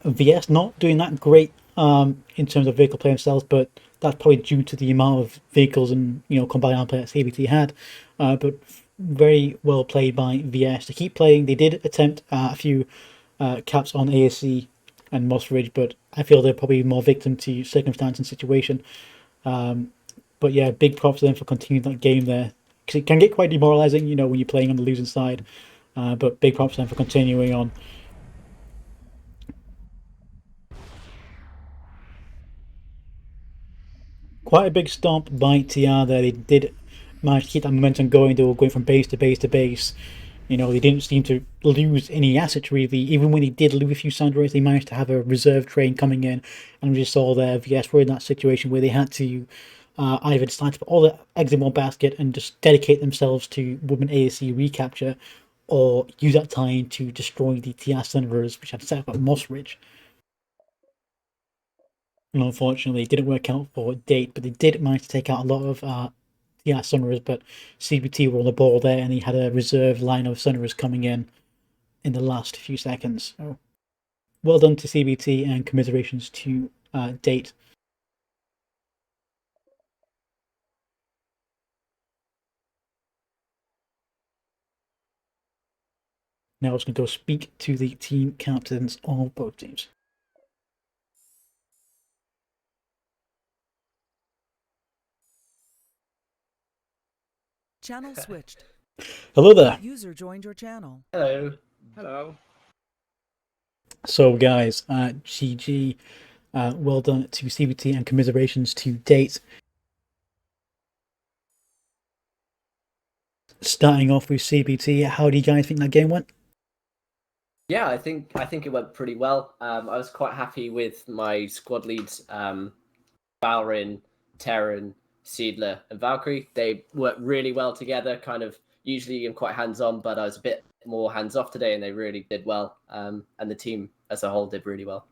VS not doing that great in terms of vehicle play themselves, but that's probably due to the amount of vehicles and combined armor play that CBT had. But very well played by VS to keep playing. They did attempt a few caps on ASC and Moss Ridge, but I feel they're probably more victim to circumstance and situation. But yeah, big props to them for continuing that game there, because it can get quite demoralizing, when you're playing on the losing side. But big props to them for continuing on. Quite a big stomp by TR there. They did manage to keep that momentum going. They were going from base to base to base. They didn't seem to lose any assets really. Even when they did lose a few Sandroids, they managed to have a reserve train coming in. And we just saw there, VS were in that situation where they had to either decide to put all the eggs in one basket and just dedicate themselves to women ASC recapture, or use that time to destroy the TR Thunderers, which had set up at Moss Ridge. And unfortunately, it didn't work out for D8TE, but they did manage to take out a lot of TR Thunderers, but CBT were on the ball there, and he had a reserve line of Thunderers coming in the last few seconds. So, well done to CBT, and commiserations to D8TE. Now I was going to go speak to the team captains of both teams. Channel switched. Hello there. User joined your channel. Hello. Hello. So guys, GG, well done to CBT, and commiserations to D8TE. Starting off with CBT, how do you guys think that game went? Yeah, I think it went pretty well. I was quite happy with my squad leads, Valrin, Terran, Seedler, and Valkyrie. They worked really well together. Kind of usually I'm quite hands on, but I was a bit more hands off today, and they really did well. And the team as a whole did really well.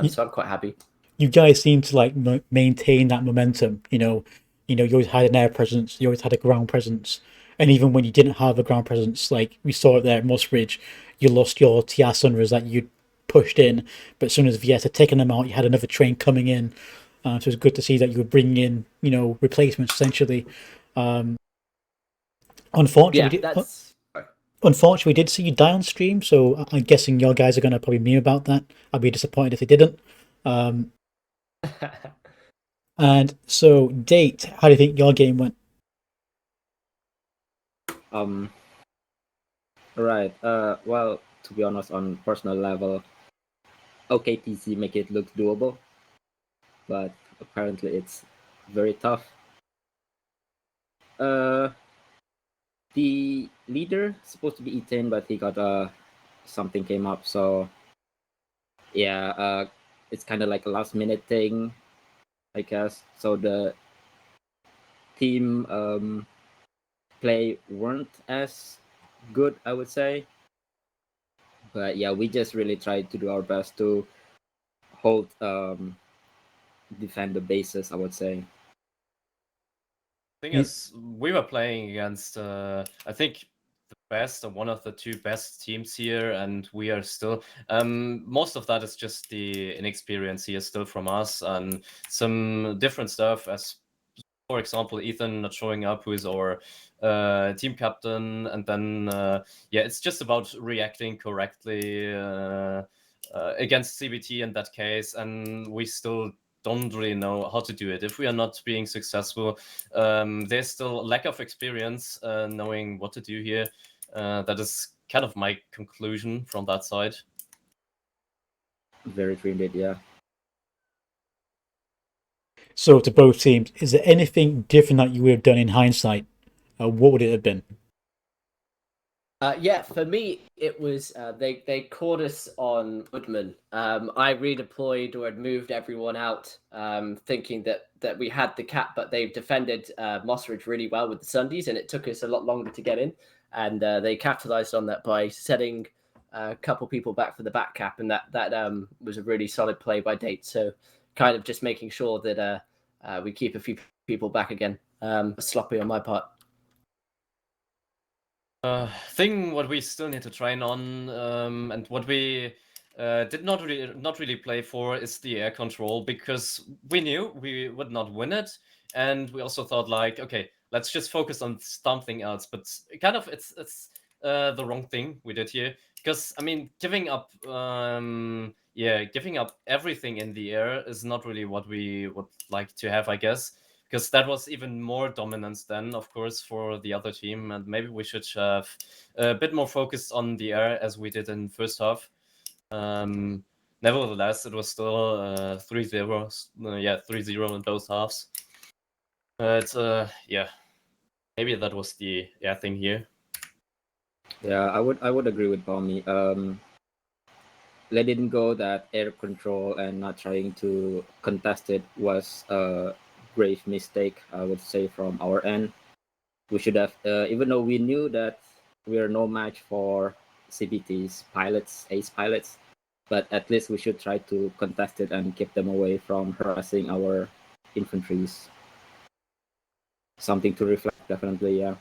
You, So I'm quite happy. you guys seem to like maintain that momentum. You always had an air presence, you always had a ground presence, and even when you didn't have a ground presence, like we saw it there at Mossbridge, you lost your TR Sunras that you pushed in, but as soon as VS had taken them out, you had another train coming in. So it's good to see that you were bringing in, replacements essentially. Unfortunately, Yeah, that's. unfortunately, we did see you die on stream, so I'm guessing your guys are going to probably meme about that. I'd be disappointed if they didn't. And so, Date, how do you think your game went? Um, right. Well, to be honest, on personal level, OKTC make it look doable, but apparently it's very tough. The leader supposed to be Ethan, but he got something came up, so yeah, it's kind of like a last minute thing, I guess. So the team play weren't as good, I would say. But yeah, we just really tried to do our best to hold defend the bases, I would say. Thing is, we were playing against I think the best or one of the two best teams here, and we are still most of that is just the inexperience here still from us and some different stuff, as for example Ethan not showing up, who is our team captain, and then yeah, it's just about reacting correctly against CBT in that case, and we still don't really know how to do it. If we are not being successful, there's still lack of experience knowing what to do here. That is kind of my conclusion from that side. Very true indeed, yeah. So, to both teams, is there anything different that you would have done in hindsight? What would it have been? Yeah, for me, it was they caught us on Woodman. I redeployed or had moved everyone out, thinking that we had the cap, but they defended Mossridge really well with the Sundays, and it took us a lot longer to get in. And they capitalized on that by setting a couple people back for the back cap, and that was a really solid play by Date. So kind of just making sure that we keep a few people back again. Sloppy on my part. Thing what we still need to train on, and what we did not really play for, is the air control, because we knew we would not win it, and we also thought like, okay, let's just focus on something else. But kind of it's the wrong thing we did here, because I mean, giving up everything in the air is not really what we would like to have, I guess, because that was even more dominance then, of course, for the other team, and maybe we should have a bit more focused on the air as we did in first half. Nevertheless, it was still 3-0, 3-0 in both halves. But yeah, maybe that was the thing here. Yeah, I would agree with Balmy. Letting go that air control and not trying to contest it was a grave mistake, I would say, from our end. We should have, even though we knew that we are no match for CBT's pilots, ace pilots, but at least we should try to contest it and keep them away from harassing our infantries. Something to reflect, definitely, yeah.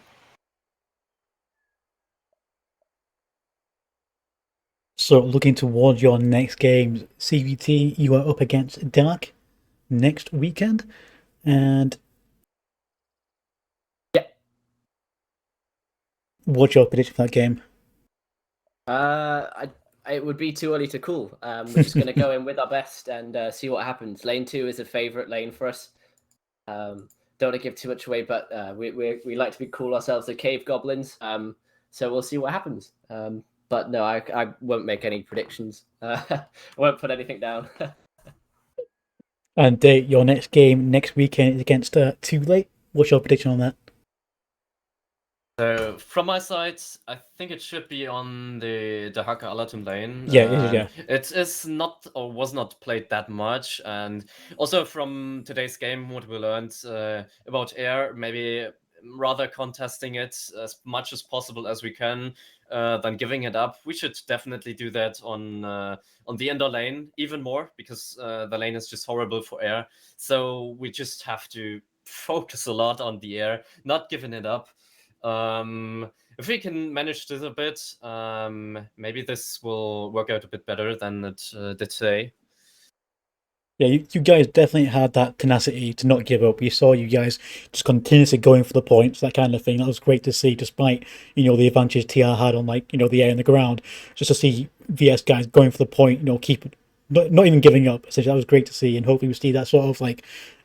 So, looking towards your next games, CVT, you are up against Dark next weekend, and Yeah. what's your prediction for that game? It would be too early to call. We're just going to go in with our best and see what happens. Lane 2 is a favorite lane for us. Don't want to give too much away, but we like to call ourselves the Cave Goblins. So we'll see what happens. But no, I won't make any predictions. I won't put anything down. And your next game next weekend is against Too Late. What's your prediction on that? So from my side, I think it should be on the Haka Alatum lane. Yeah. It is not or was not played that much, and also from today's game, what we learned about air, maybe rather contesting it as much as possible as we can, than giving it up. We should definitely do that on the indoor lane even more, because the lane is just horrible for air. So we just have to focus a lot on the air, not giving it up. If we can manage this a bit, maybe this will work out a bit better than it did today. Yeah, you guys definitely had that tenacity to not give up. We saw you guys just continuously going for the points, that kind of thing. That was great to see, despite, the advantage TR had on, the air and the ground. Just to see VS guys going for the point, keep not even giving up. Essentially, that was great to see, and hopefully we see that sort of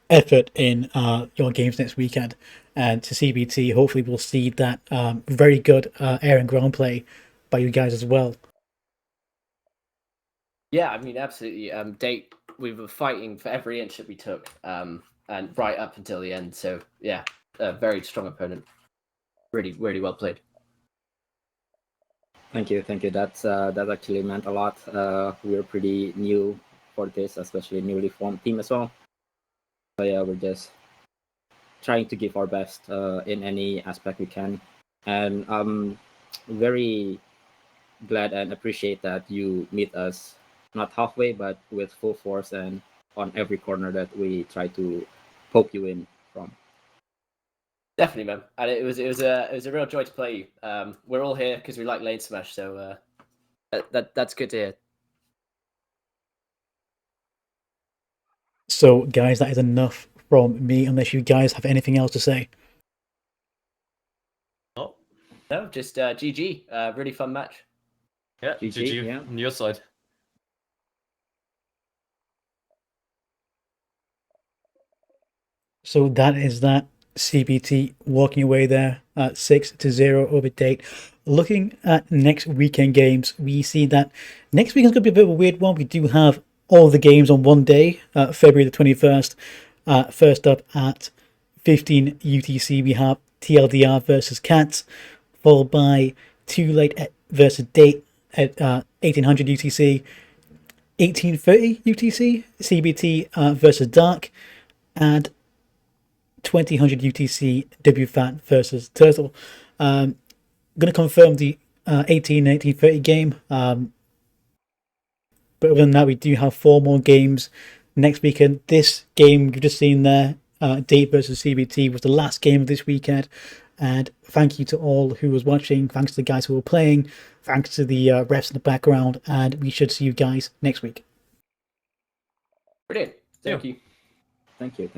effort in your games next weekend. And to CBT, hopefully we'll see that very good air and ground play by you guys as well. Yeah, I mean, absolutely. Date, we were fighting for every inch that we took, and right up until the end. So yeah, a very strong opponent. Really, really well played. Thank you. That actually meant a lot. We're pretty new for this, especially newly formed team as well. So yeah, we're just trying to give our best in any aspect we can, and I'm very glad and appreciate that you meet us not halfway, but with full force and on every corner that we try to poke you in from. Definitely, man. And it was a real joy to play you. We're all here because we like LaneSmash, so that's good to hear. So, guys, that is enough from me, unless you guys have anything else to say. No, just GG. Really fun match. Yeah, GG, yeah. On your side. So that is that. CBT walking away there at 6-0 over Date. Looking at next weekend games, we see that next weekend's going to be a bit of a weird one. We do have all the games on one day, February the 21st. First up at 15 UTC, we have TLDR versus Cats, followed by Too Late versus Date at 1800 UTC, 1830 UTC, CBT versus Dark, and 2000 UTC WFAT versus Turtle. Going to confirm the 1830 game. But other than that, we do have 4 more games next weekend. This game you've just seen there, Date versus CBT, was the last game of this weekend. And thank you to all who was watching. Thanks to the guys who were playing. Thanks to the refs in the background. And we should see you guys next week. Brilliant. Thank you. Thank you.